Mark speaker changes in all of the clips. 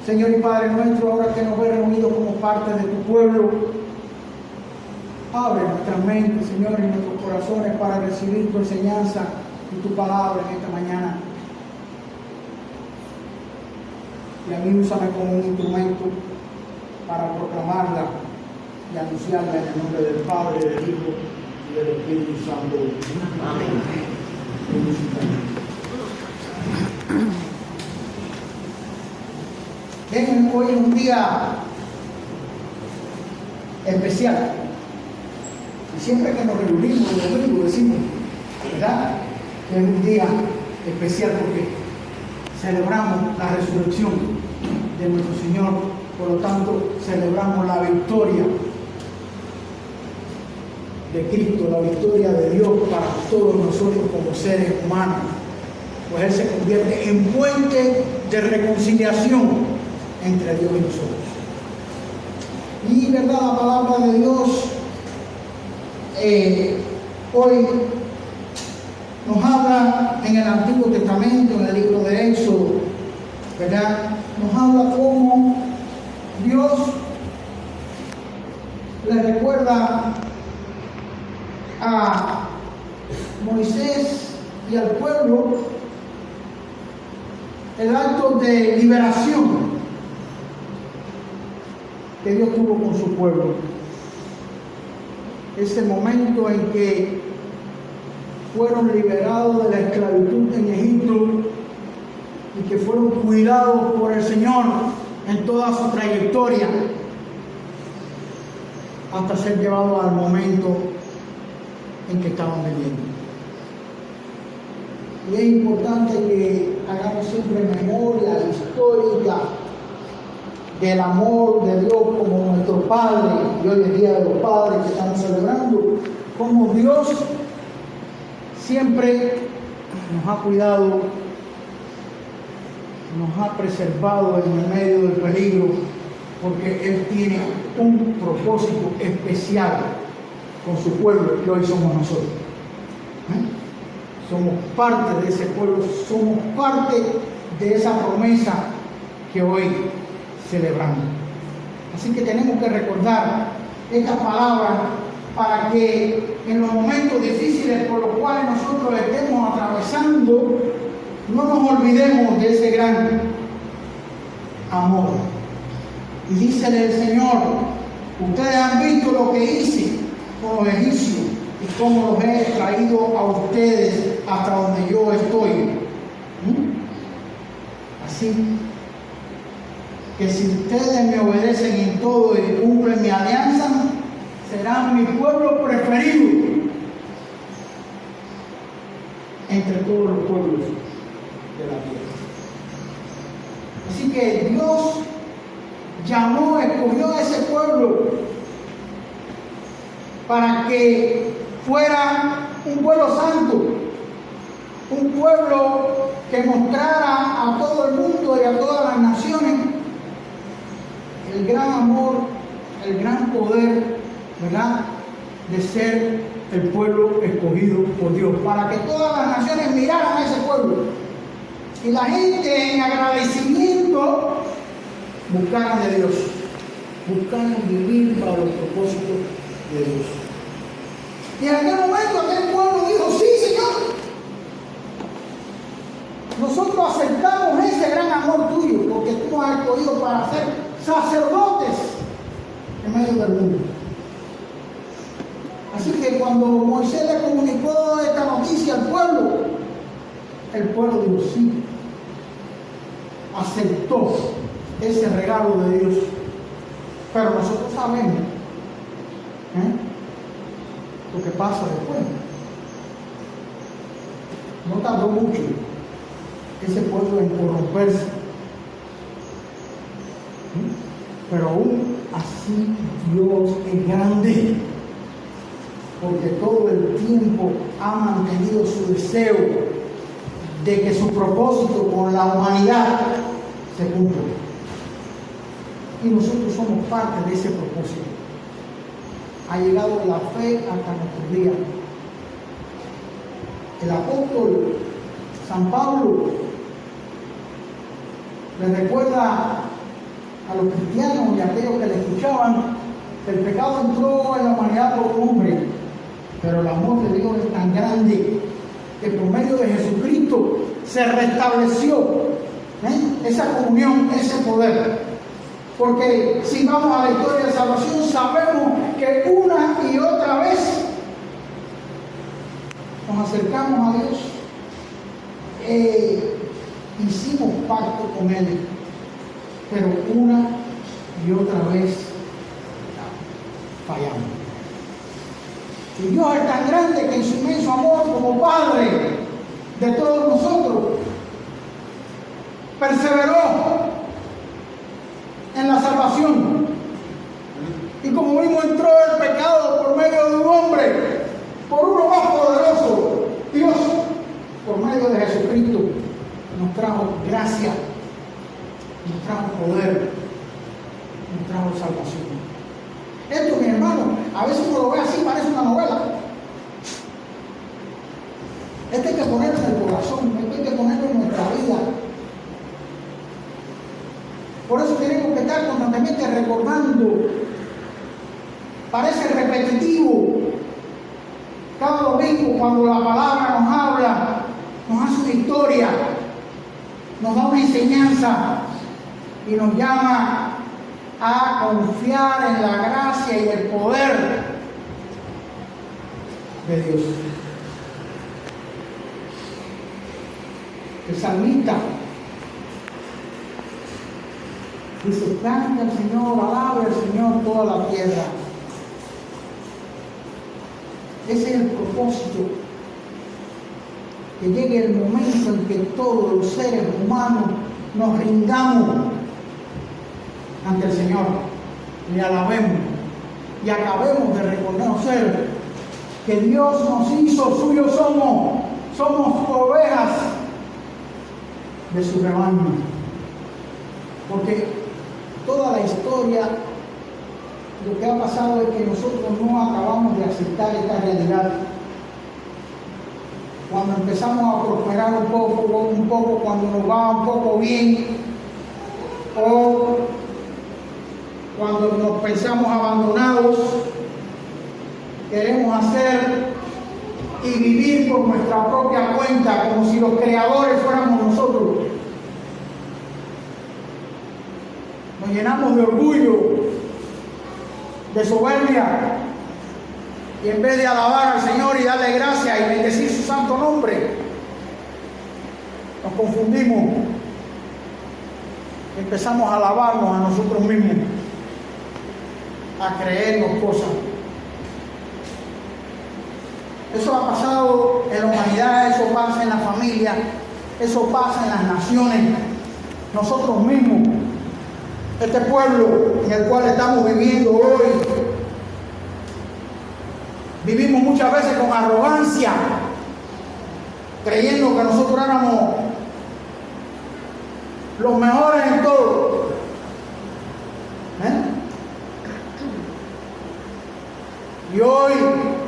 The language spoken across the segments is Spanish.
Speaker 1: Señor y Padre nuestro, ahora que nos ves reunidos como parte de tu pueblo, abre nuestras mentes, Señor, y nuestros corazones para recibir tu enseñanza y tu palabra en esta mañana. Y a mí úsame como un instrumento para proclamarla y anunciarla en el nombre del Padre, del Hijo y del Espíritu Santo. Amén. Bien, hoy es un día especial. Y siempre que nos reunimos los domingos decimos, ¿verdad?, que es un día especial porque celebramos la resurrección de nuestro Señor. Por lo tanto, celebramos la victoria de Cristo, la victoria de Dios para todos nosotros como seres humanos. Pues Él se convierte en puente de reconciliación entre Dios y nosotros. Y verdad, la palabra de Dios hoy nos habla en el Antiguo Testamento, en el libro de Éxodo, ¿verdad? Nos habla cómo Dios le recuerda a Moisés y al pueblo el acto de liberación que Dios tuvo con su pueblo. Ese momento en que fueron liberados de la esclavitud en Egipto y que fueron cuidados por el Señor en toda su trayectoria hasta ser llevados al momento en que estaban viviendo. Y es importante que hagamos siempre memoria histórica del amor de Dios como nuestro Padre, y hoy es Día de los Padres que estamos celebrando, como Dios siempre nos ha cuidado, nos ha preservado en el medio del peligro, porque Él tiene un propósito especial con su pueblo, que hoy somos nosotros. Somos parte de ese pueblo, somos parte de esa promesa que hoy celebramos. Así que tenemos que recordar estas palabras para que en los momentos difíciles por los cuales nosotros estemos atravesando, no nos olvidemos de ese gran amor. Y dícele el Señor, ustedes han visto lo que hice con los egipcios y cómo los he traído a ustedes hasta donde yo estoy. Así que si ustedes me obedecen en todo y cumplen mi alianza, serán mi pueblo preferido entre todos los pueblos de la tierra. Así que Dios llamó, escogió a ese pueblo para que fuera un pueblo santo, un pueblo que mostrara a todo el mundo y a todas las naciones el gran amor, el gran poder, ¿verdad?, de ser el pueblo escogido por Dios, para que todas las naciones miraran a ese pueblo y la gente en agradecimiento buscaran de Dios, buscaran vivir para los propósitos de Dios. Y en aquel momento aquel pueblo dijo, sí, Señor, nosotros aceptamos ese gran amor tuyo, porque tú nos has escogido para ser sacerdotes en medio del mundo. Así que cuando Moisés le comunicó esta noticia al pueblo, el pueblo dijo sí, aceptó ese regalo de Dios. Pero nosotros sabemos lo que pasa después. No tardó mucho ese pueblo en corromperse. Pero aún así Dios es grande, porque todo el tiempo ha mantenido su deseo de que su propósito con la humanidad se cumpla. Y nosotros somos parte de ese propósito. Ha llegado la fe hasta nuestros días. El apóstol San Pablo le recuerda a los cristianos y a aquellos que le escuchaban, el pecado entró en la humanidad por un hombre, pero el amor de Dios es tan grande que por medio de Jesucristo se restableció esa comunión, ese poder. Porque si vamos a la historia de salvación, sabemos que una y otra vez nos acercamos a Dios, hicimos pacto con Él, pero una y otra vez fallamos. Y Dios es tan grande que en su inmenso amor como Padre de todos nosotros perseveró en la salvación. Y como vimos, entró el pecado por medio de un hombre, por uno más poderoso, Dios, por medio de Jesucristo, nos trajo gracia, nos trajo poder, nos trajo salvación. Esto, mi hermano, a veces uno lo ve así, parece una novela. Esto hay que ponerlo en el corazón, esto hay que ponerlo en nuestra vida. Por eso tenemos que estar constantemente recordando. Parece repetitivo. Cada domingo, cuando la palabra nos habla, nos hace una historia, nos da una enseñanza y nos llama a confiar en la gracia y el poder de Dios. El salmista dice: canta al Señor, alabe al Señor toda la tierra. Ese es el propósito, que llegue el momento en que todos los seres humanos nos rindamos ante el Señor, le alabemos y acabemos de reconocer que Dios nos hizo, suyos somos ovejas de su rebaño. Porque toda la historia, lo que ha pasado es que nosotros no acabamos de aceptar esta realidad. Cuando empezamos a prosperar un poco, cuando nos va un poco bien, o cuando nos pensamos abandonados, queremos hacer y vivir por nuestra propia cuenta, como si los creadores fuéramos nosotros. Nos llenamos de orgullo, de soberbia, y en vez de alabar al Señor y darle gracias y bendecir su santo nombre, nos confundimos. Empezamos a alabarnos a nosotros mismos, a creernos cosas. Eso ha pasado en la humanidad, eso pasa en la familia, eso pasa en las naciones. Nosotros mismos, este pueblo en el cual estamos viviendo hoy, vivimos muchas veces con arrogancia, creyendo que nosotros éramos los mejores en todo. Y hoy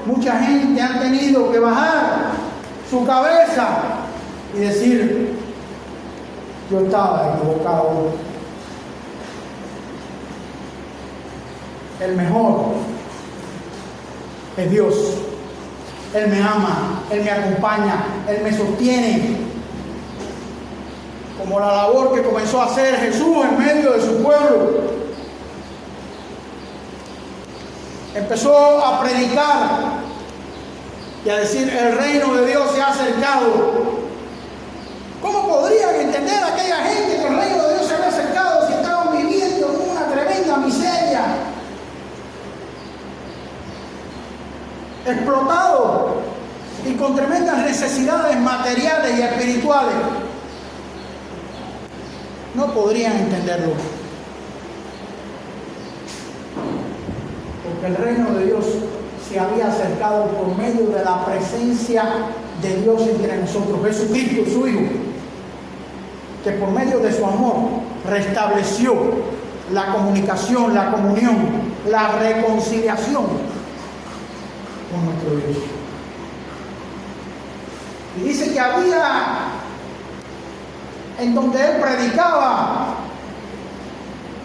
Speaker 1: mucha gente ha tenido que bajar su cabeza y decir: yo estaba equivocado. El mejor es Dios. Él me ama, Él me acompaña, Él me sostiene. Como la labor que comenzó a hacer Jesús en medio de su pueblo. Empezó a predicar y a decir: el reino de Dios se ha acercado. ¿Cómo podrían entender aquella gente que el reino de Dios se había acercado si estaban viviendo en una tremenda miseria? Explotados y con tremendas necesidades materiales y espirituales. No podrían entenderlo. Porque el reino de Dios se había acercado por medio de la presencia de Dios entre nosotros. Jesucristo, su Hijo, que por medio de su amor restableció la comunicación, la comunión, la reconciliación con nuestro Dios. Y dice que había, en donde él predicaba,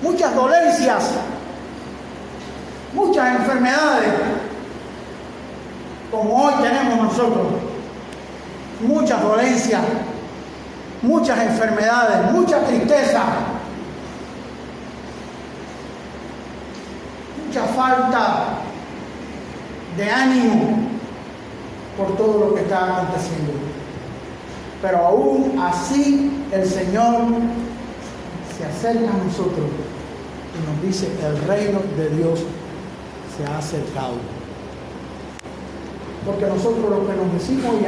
Speaker 1: muchas muchas dolencias, muchas enfermedades, como hoy tenemos nosotros, muchas dolencias, muchas enfermedades, mucha tristeza, mucha falta de ánimo por todo lo que está aconteciendo. Pero aún así el Señor se acerca a nosotros y nos dice: el reino de Dios se ha acercado. Porque nosotros, los que nos decimos y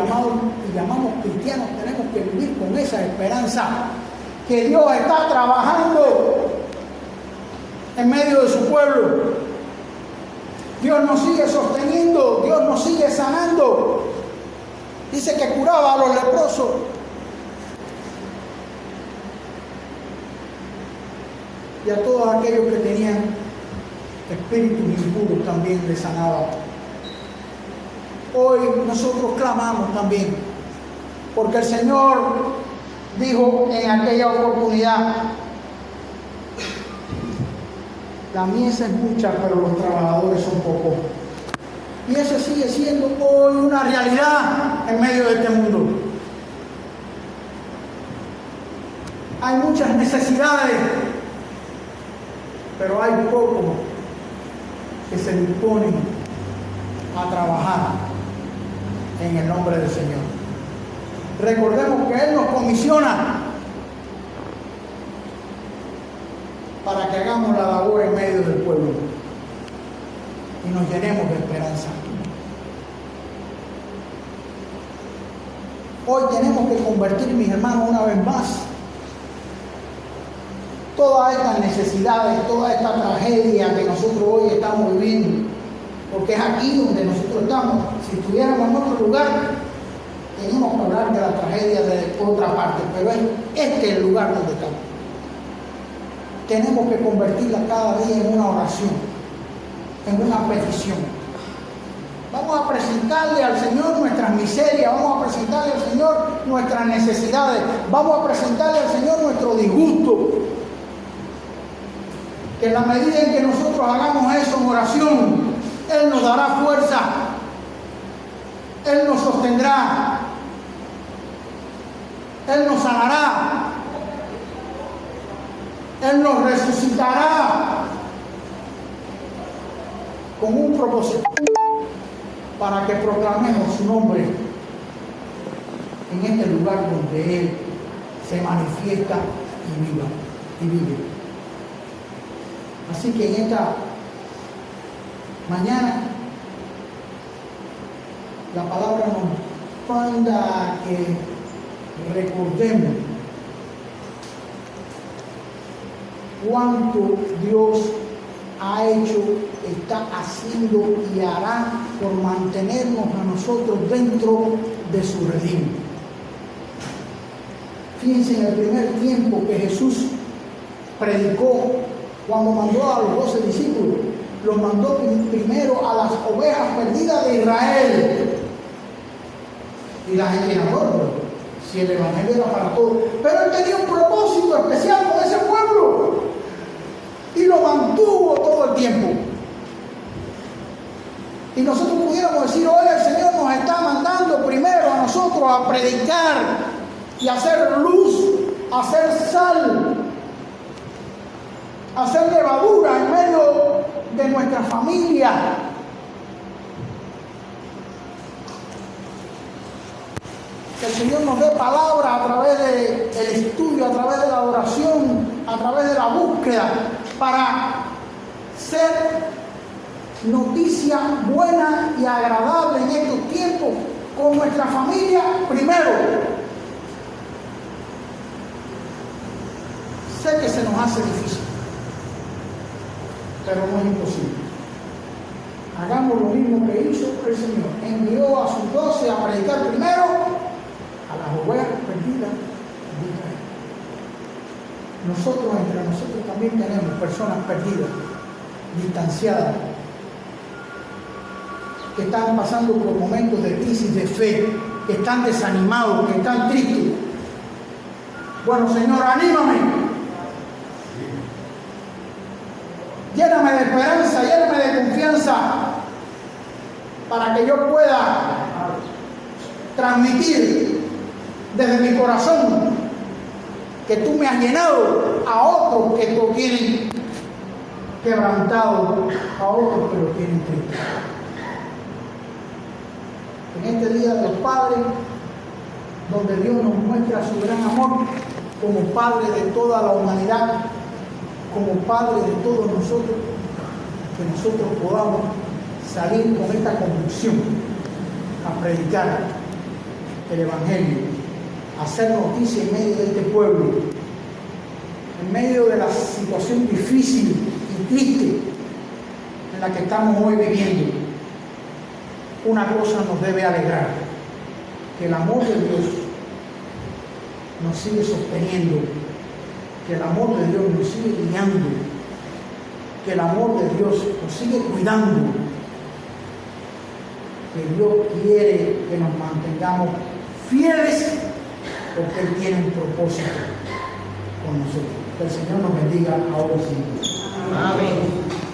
Speaker 1: llamamos cristianos, tenemos que vivir con esa esperanza que Dios está trabajando en medio de su pueblo. Dios nos sigue sosteniendo, Dios nos sigue sanando. Dice que curaba a los leprosos. Y a todos aquellos que tenían espíritus impuros también les sanaba. Hoy nosotros clamamos también, porque el Señor dijo en aquella oportunidad: la mies es mucha, pero los trabajadores son pocos. Y eso sigue siendo hoy una realidad en medio de este mundo. Hay muchas necesidades, pero hay pocos que se disponen a trabajar en el nombre del Señor. Recordemos que Él nos comisiona para que hagamos la labor en medio del pueblo y nos llenemos de esperanza. Hoy tenemos que convertir, mis hermanos, una vez más, todas estas necesidades, toda esta tragedia que nosotros hoy estamos viviendo, porque es aquí donde nosotros estamos. Si estuviéramos en otro lugar, teníamos que hablar de la tragedia de otra parte, pero este es el lugar donde estamos. Tenemos que convertirla cada día en una oración, en una petición. Vamos a presentarle al Señor nuestras miserias, vamos a presentarle al Señor nuestras necesidades, vamos a presentarle al Señor nuestro disgusto. Que en la medida en que nosotros hagamos eso en oración, Él nos dará fuerza, Él nos sostendrá, Él nos sanará, Él nos resucitará con un propósito, para que proclamemos su nombre en este lugar donde Él se manifiesta y vive. Así que en esta mañana la palabra nos manda a que recordemos cuánto Dios ha hecho, está haciendo y hará por mantenernos a nosotros dentro de su redil. Fíjense en el primer tiempo que Jesús predicó, cuando mandó a los 12 discípulos, los mandó primero a las ovejas perdidas de Israel. Y la gente era gorda, si el evangelio era para todos. Pero Él tenía un propósito especial con ese pueblo y lo mantuvo todo el tiempo. Y nosotros pudiéramos decir: hoy el Señor nos está mandando primero a nosotros a predicar y a hacer luz, a hacer sal, a hacer levadura en medio de nuestra familia. Que el Señor nos dé palabra a través del estudio, a través de la adoración, a través de la búsqueda, para ser noticia buena y agradable en estos tiempos con nuestra familia primero. Sé que se nos hace difícil, pero no es imposible. Hagamos lo mismo que hizo el Señor. Envió a sus 12 a predicar primero a las ovejas perdidas de Israel. Nosotros, entre nosotros también tenemos personas perdidas, distanciadas, que están pasando por momentos de crisis de fe, que están desanimados, que están tristes. Bueno, Señor, anímame. lléname de confianza para que yo pueda transmitir desde mi corazón que tú me has llenado a otros que lo tienen quebrantado, a otros que lo tienen triste. En este Día de los Padres, donde Dios nos muestra su gran amor como Padre de toda la humanidad, como Padre de todos nosotros, que nosotros podamos salir con esta convicción a predicar el Evangelio, a hacer noticia en medio de este pueblo, en medio de la situación difícil y triste en la que estamos hoy viviendo. Una cosa nos debe alegrar, que el amor de Dios nos sigue sosteniendo, que el amor de Dios nos sigue guiando, que el amor de Dios nos sigue cuidando, que Dios quiere que nos mantengamos fieles porque Él tiene un propósito con nosotros. Que el Señor nos bendiga ahora y siempre.
Speaker 2: Amén.